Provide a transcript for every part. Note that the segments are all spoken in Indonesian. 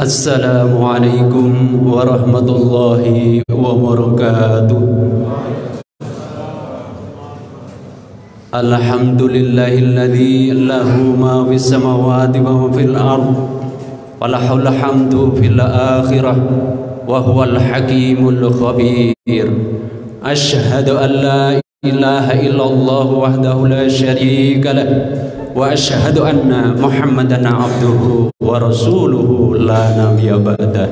Assalamualaikum warahmatullahi wabarakatuh. Alhamdulillahilladzi lahu ma fis samawati wa ma fil ardh wa lahul hamdu fil akhirah wa huwal hakimul khabir. Asyhadu an la ilaha illallah wahdahu la syarika lah wa asyhadu anna Muhammadan abduhu wa rasuluhu la nabiyya ba'dah.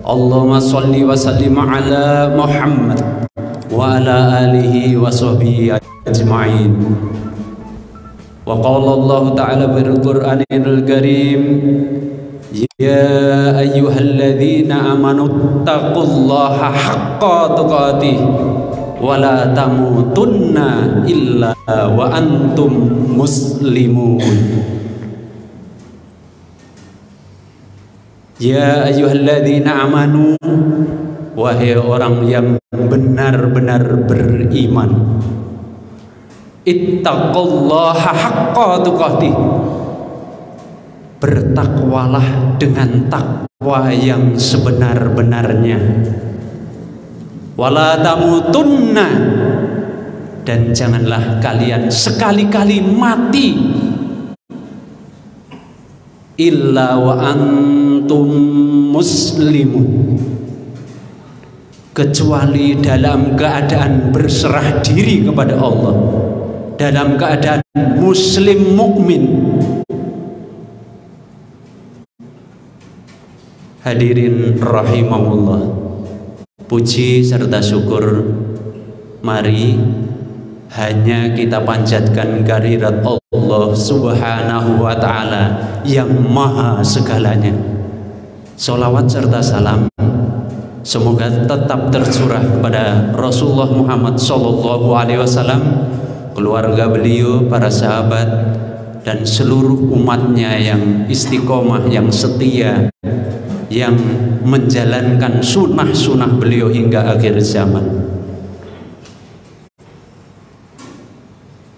Allahumma shalli wa sallim ala Muhammad wa ala alihi wa sahbihi ajma'in. Wa qala Allah ta'ala bil Qur'anil Karim, ya ayyuhalladzina amanu taqullaha haqqa tuqatih wa la tamutunna illa wa antum muslimun. Ya ayyuhalladzina amanu, wahai orang yang benar-benar beriman, ittaqullaha haqqa tuqatih, bertakwalah dengan takwa yang sebenar-benarnya. Wala tamutunna, dan janganlah kalian sekali-kali mati illa wa antum muslimun, kecuali dalam keadaan berserah diri kepada Allah, dalam keadaan muslim mukmin. Hadirin rahimahullah, puji serta syukur mari hanya kita panjatkan kehadirat Allah subhanahu wa ta'ala yang maha segalanya. Sholawat serta salam semoga tetap tercurah kepada Rasulullah Muhammad sallallahu alaihi wasallam, keluarga beliau, para sahabat, dan seluruh umatnya yang istiqomah, yang setia, yang menjalankan sunnah-sunnah beliau hingga akhir zaman.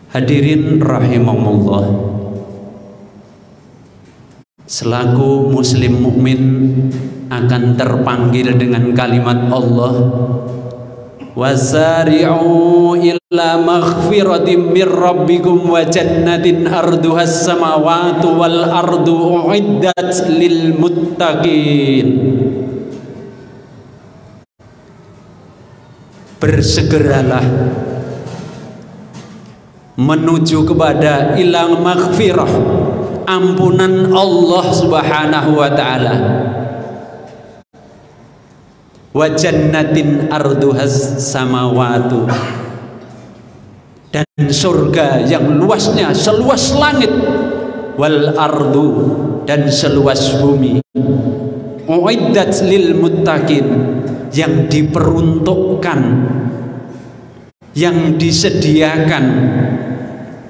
Hadirin rahimahullah, selaku muslim mukmin akan terpanggil dengan kalimat Allah, wasari'u ila maghfiratin mir rabbikum wa jannatin arduhas samawati wal ardu uiddat lil muttaqin. Bersegeralah menuju kepada ilang maghfirah, ampunan Allah subhanahu wa ta'ala, wa jannatin arduhas samawatu, dan surga yang luasnya seluas langit, wal ardu, dan seluas bumi, uiddat lil muttaqin, yang diperuntukkan, yang disediakan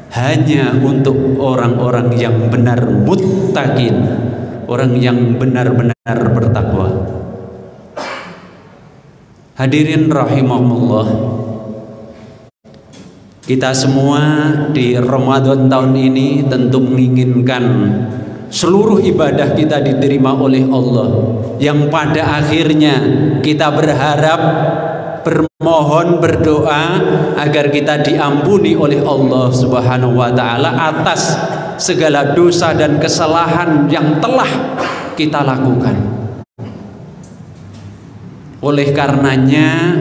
hanya untuk orang-orang yang benar muttaqin, orang yang benar-benar bertakwa. Hadirin rahimahullah, kita semua di Ramadan tahun ini tentu menginginkan seluruh ibadah kita diterima oleh Allah, yang pada akhirnya kita berharap, bermohon, berdoa agar kita diampuni oleh Allah subhanahu wa ta'ala atas segala dosa dan kesalahan yang telah kita lakukan. Oleh karenanya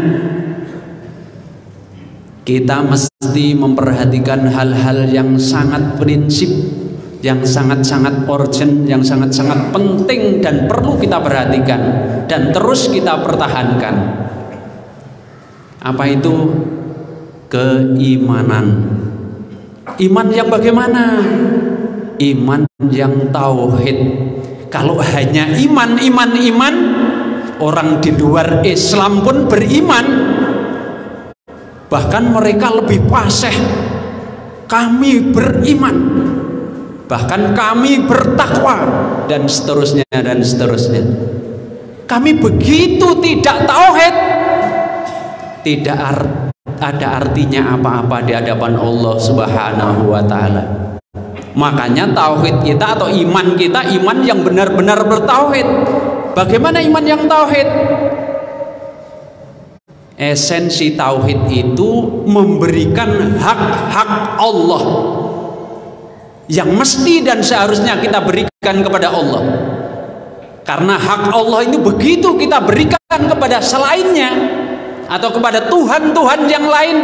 kita mesti memperhatikan hal-hal yang sangat prinsip, yang sangat-sangat urgent, yang sangat-sangat penting dan perlu kita perhatikan dan terus kita pertahankan. Apa itu? Keimanan. Iman yang bagaimana? Iman yang tauhid. Kalau hanya iman, orang di luar Islam pun beriman, bahkan mereka lebih fasih. Kami beriman, bahkan kami bertakwa, dan seterusnya dan seterusnya. Kami begitu tidak tauhid, tidak ada artinya apa-apa di hadapan Allah subhanahu wa ta'ala. Makanya tauhid kita atau iman kita, iman yang benar-benar bertauhid, Bagaimana iman yang tauhid? Esensi tauhid itu memberikan hak-hak Allah yang mesti dan seharusnya kita berikan kepada Allah. Karena hak Allah itu begitu kita berikan kepada selainnya atau kepada Tuhan-Tuhan yang lain,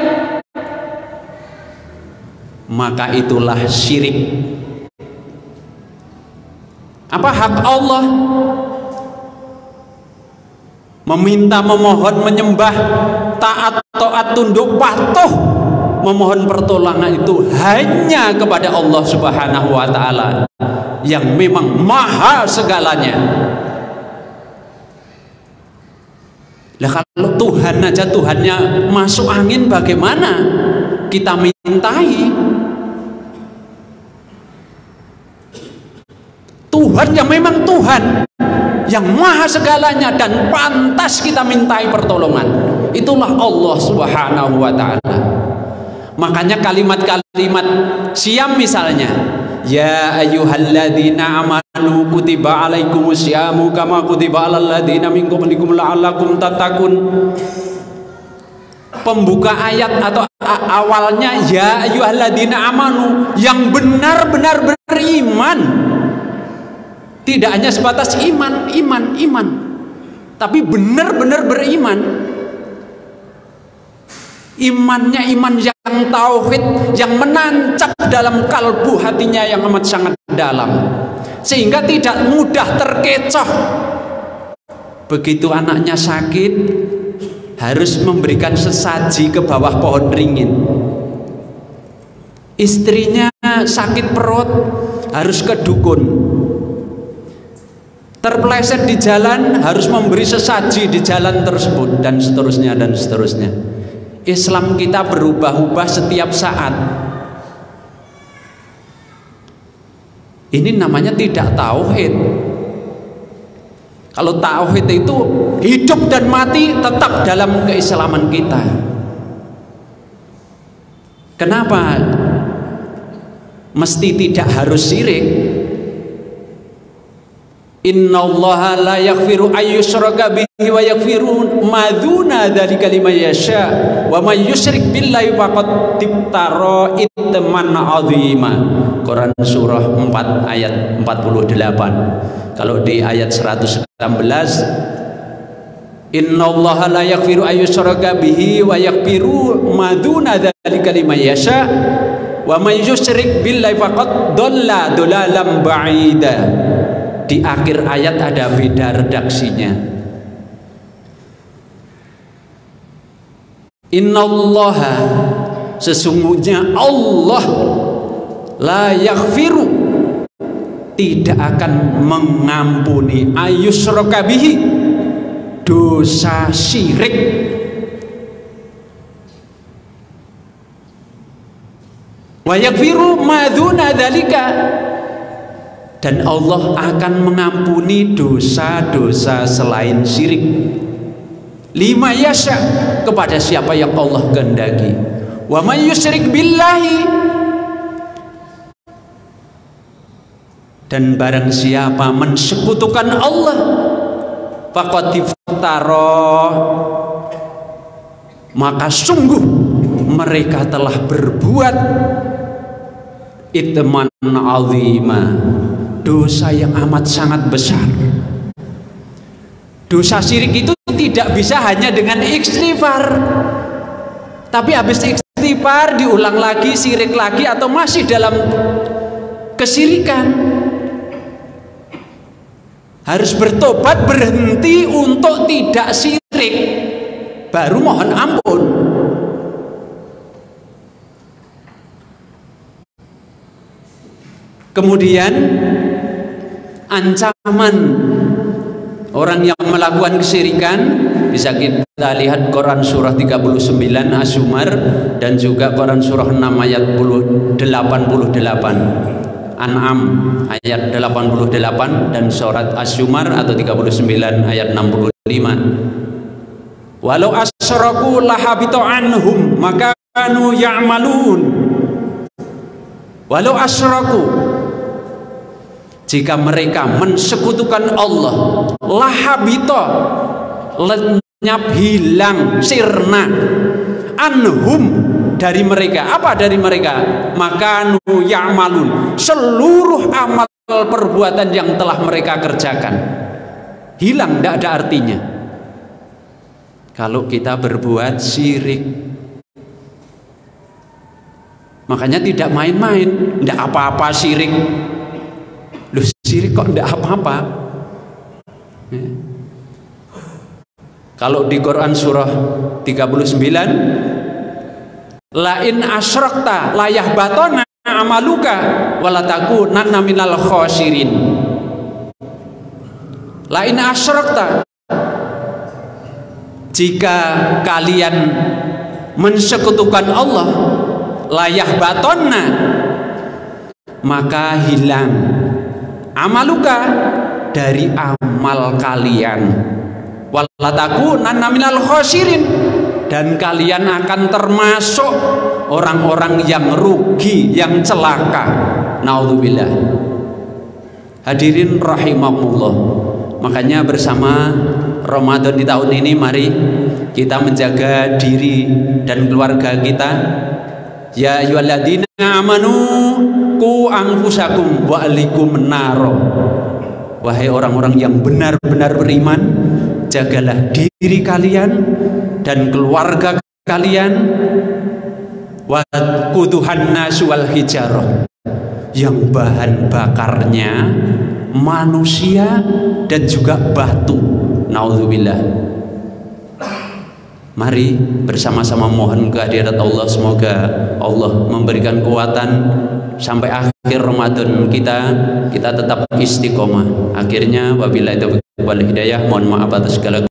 maka itulah syirik. Apa hak Allah? Meminta, memohon, menyembah, taat, taat, tunduk, patuh, memohon pertolongan itu hanya kepada Allah Subhanahu wa Ta'ala yang memang maha segalanya. Lah kalau Tuhan aja Tuhannya masuk angin, bagaimana kita mintai? Tuhan yang memang Tuhan yang maha segalanya dan pantas kita mintai pertolongan, itulah Allah Subhanahu wa Ta'ala. Makanya kalimat-kalimat siam misalnya, ya ayyuhalladzina amanu kutiba alaikumusyamu kama kutiba alal ladzina min qablikum la'allakum tattaqun. Pembuka ayat atau awalnya ya ayyuhalladzina amanu, yang benar-benar beriman. Tidak hanya sebatas iman, tapi benar-benar beriman. Imannya iman yang tauhid, yang menancap dalam kalbu hatinya yang amat sangat dalam, sehingga tidak mudah terkecoh. Begitu anaknya sakit, harus memberikan sesaji ke bawah pohon ringin. Istrinya sakit perut, harus ke dukun. Terpeleset di jalan, harus memberi sesaji di jalan tersebut, dan seterusnya dan seterusnya. Islam kita berubah-ubah setiap saat. Ini namanya tidak tauhid. Kalau tauhid itu hidup dan mati tetap dalam keislaman kita. Kenapa mesti tidak harus syirik? Innallaha la yaghfiru ayyushraka bihi wa yaghfiru ma duna dzalika liman yasha wa may yusyrik billahi faqad iftara itsman 'azima. Quran surah 4 ayat 48. Kalau di ayat 119, innallaha la yaghfiru ayyushraka bihi wa yaghfiru ma duna dzalika liman yasha wa may yusyrik billahi faqad dhalla dhalalan ba'ida. Di akhir ayat ada beda redaksinya. Innallaha, sesungguhnya Allah, la yaghfiru, tidak akan mengampuni, ayyusyraka bihi, dosa syirik, wa yaghfiru ma duna dzalika, dan Allah akan mengampuni dosa-dosa selain syirik, lima yasha, kepada siapa yang Allah kehendaki. Wa may yusyrik billahi, dan barang siapa mensekutukan Allah, faqad iftara, maka sungguh mereka telah berbuat itsman 'azima, dosa yang amat sangat besar. Dosa syirik itu tidak bisa hanya dengan istighfar, tapi habis istighfar diulang lagi, syirik lagi, atau masih dalam kesyirikan, harus bertobat, berhenti untuk tidak syirik, baru mohon ampun. Kemudian ancaman orang yang melakukan kesyirikan bisa kita lihat Quran surah 39 As-Zumar, dan juga Quran surah 6 ayat 88, An'am ayat 88, dan surat As-Zumar atau 39 ayat 65. Walau asyraku lahabita anhum maka kanu ya'malun. Walau asyraku, jika mereka mensekutukan Allah, lahabita, lenyap, hilang, sirna, anhum, dari mereka. Apa dari mereka? Maka nu ya'malun, seluruh amal perbuatan yang telah mereka kerjakan hilang, tidak ada artinya. Kalau kita berbuat syirik, makanya tidak main-main. Tidak apa-apa syirik. Loh, syirik kok tidak apa-apa? Kalau di Quran surah 39, la in asyrakta la yahbatona amaluka wala takunanna minal khosirin. La in asyrakta, jika kalian mensekutukan Allah, la yahbatona, maka hilang amaluka, dari amal kalian, wala takunanna minal khosirin, dan kalian akan termasuk orang-orang yang rugi, yang celaka. Naudzubillah. Hadirin rahimakumullah. Makanya bersama Ramadan di tahun ini, mari kita menjaga diri dan keluarga kita. Ya ayyuhalladzina amanu qu anfusakum wa ahlikum naro. Wahai orang-orang yang benar-benar beriman, jagalah diri kalian dan keluarga kalian, waquduhan nasu wal hijarah, yang bahan bakarnya manusia dan juga batu. Naudzubillah. Mari bersama-sama mohon kehadirat Allah, semoga Allah memberikan kekuatan sampai akhir Ramadan kita tetap istiqomah. Akhirnya wabillahi taufiq wal hidayah. Mohon maaf atas segala